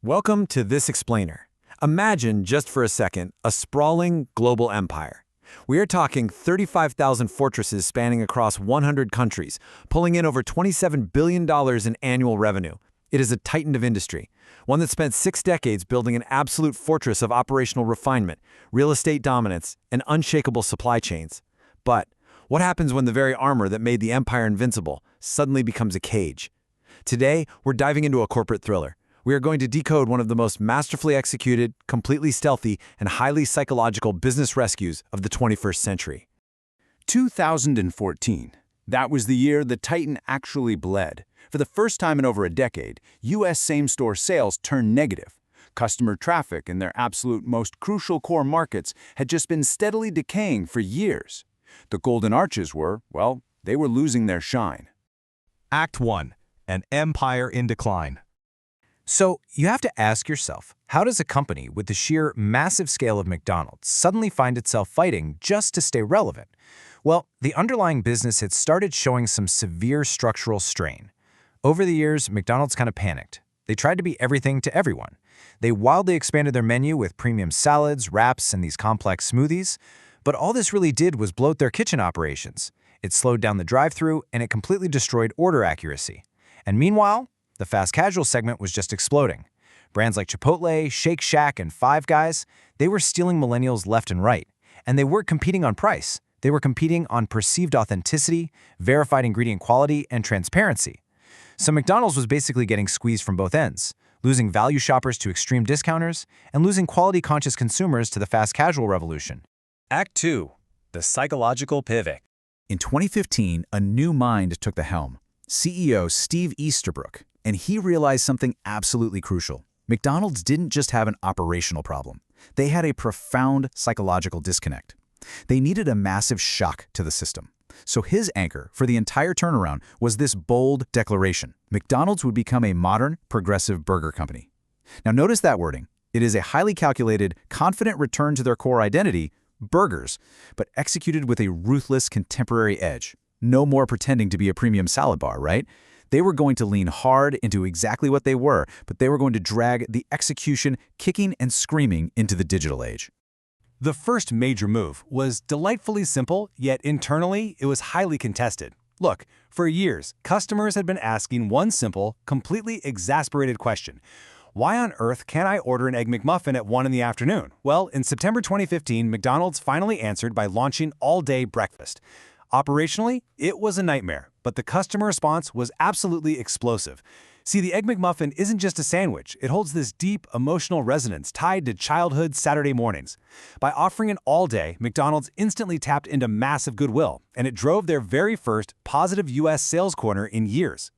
Welcome to This Explainer. Imagine, just for a second, a sprawling global empire. We are talking 35,000 fortresses spanning across 100 countries, pulling in over $27 billion in annual revenue. It is a titan of industry, one that spent 6 decades building an absolute fortress of operational refinement, real estate dominance, and unshakable supply chains. But what happens when the very armor that made the empire invincible suddenly becomes a cage? Today, we're diving into a corporate thriller. We are going to decode one of the most masterfully executed, completely stealthy, and highly psychological business rescues of the 21st century. 2014. That was the year the Titan actually bled. For the first time in over a decade, U.S. same-store sales turned negative. Customer traffic in their absolute most crucial core markets had just been steadily decaying for years. The Golden Arches were, well, they were losing their shine. Act 1. An empire in decline. So, you have to ask yourself, how does a company with the sheer massive scale of McDonald's suddenly find itself fighting just to stay relevant? Well, the underlying business had started showing some severe structural strain. Over the years, McDonald's kind of panicked. They tried to be everything to everyone. They wildly expanded their menu with premium salads, wraps, and these complex smoothies. But all this really did was bloat their kitchen operations. It slowed down the drive-thru, and it completely destroyed order accuracy. And meanwhile, the fast casual segment was just exploding. Brands like Chipotle, Shake Shack, and Five Guys, they were stealing millennials left and right. And they weren't competing on price. They were competing on perceived authenticity, verified ingredient quality, and transparency. So McDonald's was basically getting squeezed from both ends, losing value shoppers to extreme discounters, and losing quality-conscious consumers to the fast casual revolution. Act 2. The psychological pivot. In 2015, a new mind took the helm. CEO Steve Easterbrook. And he realized something absolutely crucial. McDonald's didn't just have an operational problem. They had a profound psychological disconnect. They needed a massive shock to the system. So his anchor for the entire turnaround was this bold declaration. McDonald's would become a modern, progressive burger company. Now notice that wording. It is a highly calculated, confident return to their core identity, burgers, but executed with a ruthless contemporary edge. No more pretending to be a premium salad bar, right? They were going to lean hard into exactly what they were, but they were going to drag the execution kicking and screaming into the digital age. The first major move was delightfully simple, yet internally it was highly contested. Look, for years, customers had been asking one simple, completely exasperated question. Why on earth can't I order an Egg McMuffin at 1 in the afternoon? Well, in September 2015, McDonald's finally answered by launching all-day breakfast. Operationally, it was a nightmare, but the customer response was absolutely explosive. See, the Egg McMuffin isn't just a sandwich. It holds this deep, emotional resonance tied to childhood Saturday mornings. By offering it all day, McDonald's instantly tapped into massive goodwill, and it drove their very first positive U.S. sales quarter in years.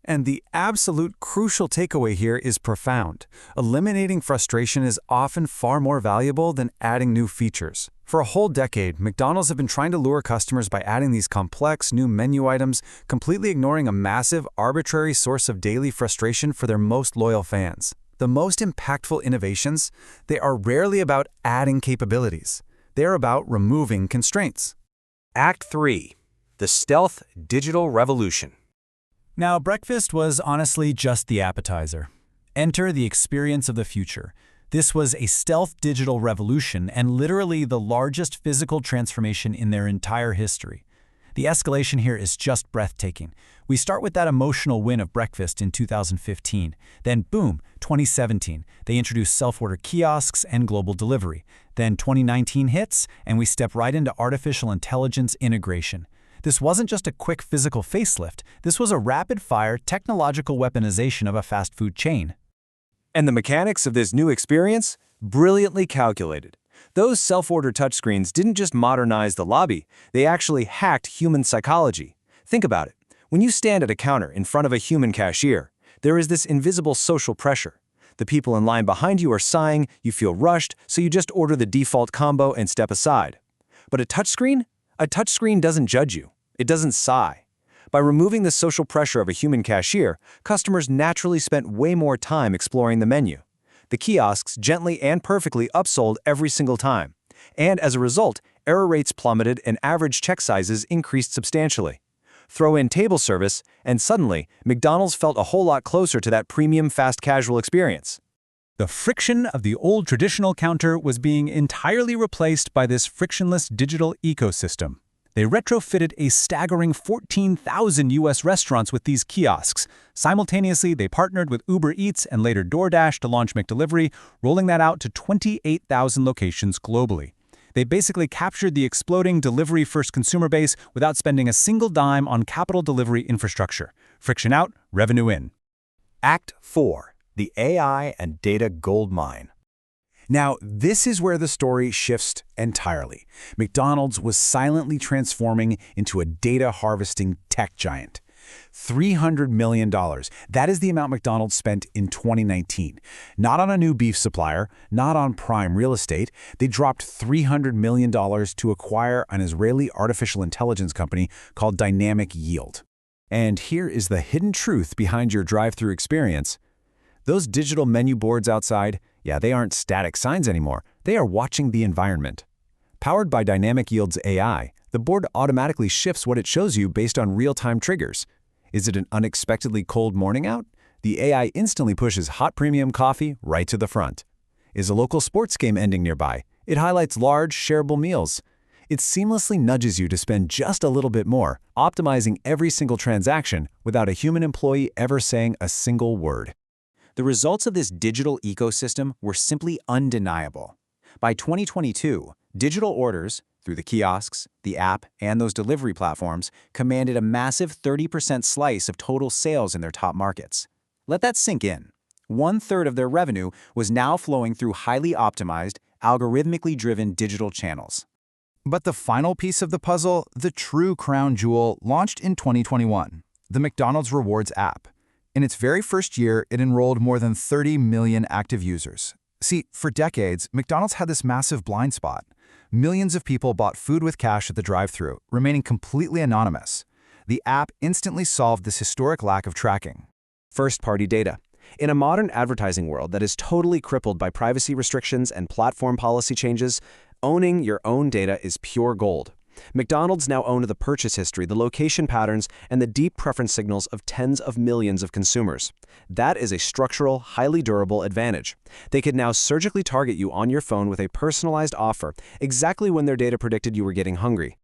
And the absolute crucial takeaway here is profound. Eliminating frustration is often far more valuable than adding new features. For a whole decade, McDonald's have been trying to lure customers by adding these complex new menu items, completely ignoring a massive, arbitrary source of daily frustration for their most loyal fans. The most impactful innovations, they are rarely about adding capabilities. They're about removing constraints. Act 3. The stealth digital revolution. Now, breakfast was honestly just the appetizer. Enter the experience of the future. This was a stealth digital revolution and literally the largest physical transformation in their entire history. The escalation here is just breathtaking. We start with that emotional win of breakfast in 2015. Then boom, 2017, they introduced self-order kiosks and global delivery. Then 2019 hits, and we step right into artificial intelligence integration. This wasn't just a quick physical facelift. This was a rapid-fire technological weaponization of a fast food chain. And the mechanics of this new experience? Brilliantly calculated. Those self-order touchscreens didn't just modernize the lobby, they actually hacked human psychology. Think about it. When you stand at a counter in front of a human cashier, there is this invisible social pressure. The people in line behind you are sighing, you feel rushed, so you just order the default combo and step aside. But a touchscreen? A touchscreen doesn't judge you. It doesn't sigh. By removing the social pressure of a human cashier, customers naturally spent way more time exploring the menu. The kiosks gently and perfectly upsold every single time. And as a result, error rates plummeted and average check sizes increased substantially. Throw in table service, and suddenly, McDonald's felt a whole lot closer to that premium fast casual experience. The friction of the old traditional counter was being entirely replaced by this frictionless digital ecosystem. They retrofitted a staggering 14,000 U.S. restaurants with these kiosks. Simultaneously, they partnered with Uber Eats and later DoorDash to launch McDelivery, rolling that out to 28,000 locations globally. They basically captured the exploding delivery-first consumer base without spending a single dime on capital delivery infrastructure. Friction out, revenue in. Act 4. The AI and Data Goldmine. Now, this is where the story shifts entirely. McDonald's was silently transforming into a data-harvesting tech giant. $300 million. That is the amount McDonald's spent in 2019. Not on a new beef supplier, not on prime real estate. They dropped $300 million to acquire an Israeli artificial intelligence company called Dynamic Yield. And here is the hidden truth behind your drive-thru experience. Those digital menu boards outside, yeah, they aren't static signs anymore. They are watching the environment. Powered by Dynamic Yield's AI, the board automatically shifts what it shows you based on real-time triggers. Is it an unexpectedly cold morning out? The AI instantly pushes hot premium coffee right to the front. Is a local sports game ending nearby? It highlights large, shareable meals. It seamlessly nudges you to spend just a little bit more, optimizing every single transaction without a human employee ever saying a single word. The results of this digital ecosystem were simply undeniable. By 2022, digital orders, through the kiosks, the app, and those delivery platforms, commanded a massive 30% slice of total sales in their top markets. Let that sink in. 1/3 of their revenue was now flowing through highly optimized, algorithmically driven digital channels. But the final piece of the puzzle, the true crown jewel, launched in 2021, the McDonald's Rewards app. In its very first year, it enrolled more than 30 million active users. See, for decades, McDonald's had this massive blind spot. Millions of people bought food with cash at the drive-thru, remaining completely anonymous. The app instantly solved this historic lack of tracking. First-party data. In a modern advertising world that is totally crippled by privacy restrictions and platform policy changes, owning your own data is pure gold. McDonald's now owned the purchase history, the location patterns, and the deep preference signals of tens of millions of consumers. That is a structural, highly durable advantage. They could now surgically target you on your phone with a personalized offer, exactly when their data predicted you were getting hungry.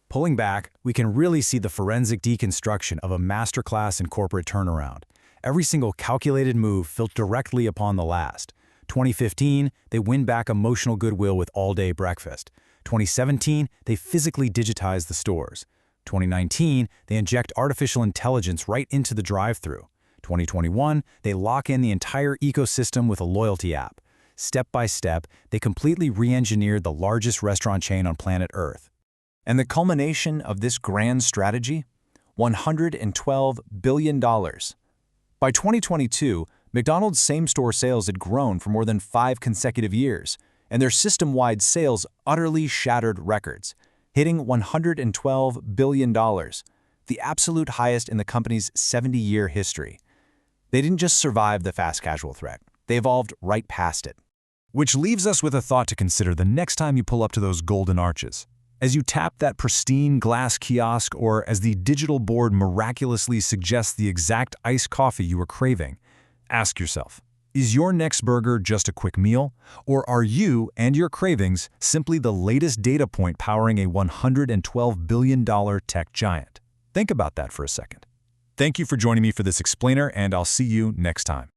Pulling back, we can really see the forensic deconstruction of a masterclass in corporate turnaround. Every single calculated move built directly upon the last. 2015, they win back emotional goodwill with all-day breakfast. 2017, they physically digitize the stores. 2019, they inject artificial intelligence right into the drive-thru. 2021, they lock in the entire ecosystem with a loyalty app. Step by step, they completely re-engineered the largest restaurant chain on planet Earth. And the culmination of this grand strategy? $112 billion. By 2022, McDonald's same-store sales had grown for more than 5 consecutive years, and their system-wide sales utterly shattered records, hitting $112 billion, the absolute highest in the company's 70-year history. They didn't just survive the fast casual threat, they evolved right past it. Which leaves us with a thought to consider the next time you pull up to those golden arches. As you tap that pristine glass kiosk, or as the digital board miraculously suggests the exact iced coffee you are craving, ask yourself, is your next burger just a quick meal, or are you and your cravings simply the latest data point powering a $112 billion tech giant? Think about that for a second. Thank you for joining me for this explainer, and I'll see you next time.